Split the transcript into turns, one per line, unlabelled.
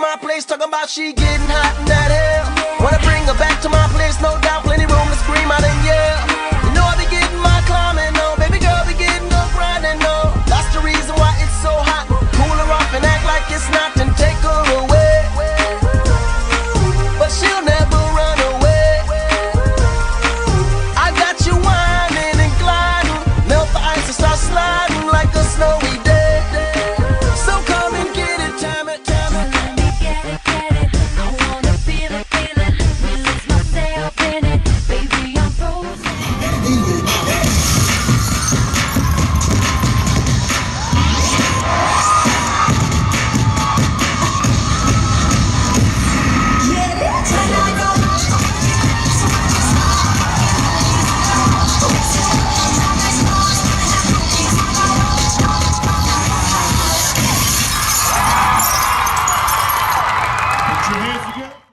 my place, talking about she getting hot in that hell. Wanna bring her back to my place, no doubt, plenty room to scream out and yell. You know I be getting my climbing, no, baby girl be getting no grinding, no. That's the reason why it's so hot. Cool her off and act like it's not, then take her away. But she'll never run away. I got you whining and gliding, melt the ice and start sliding like a snowy day. So come and get it, time it, time it.
Let me get it. I wanna feel it, release myself in it. Baby, I'm frozen.
Put your hands together.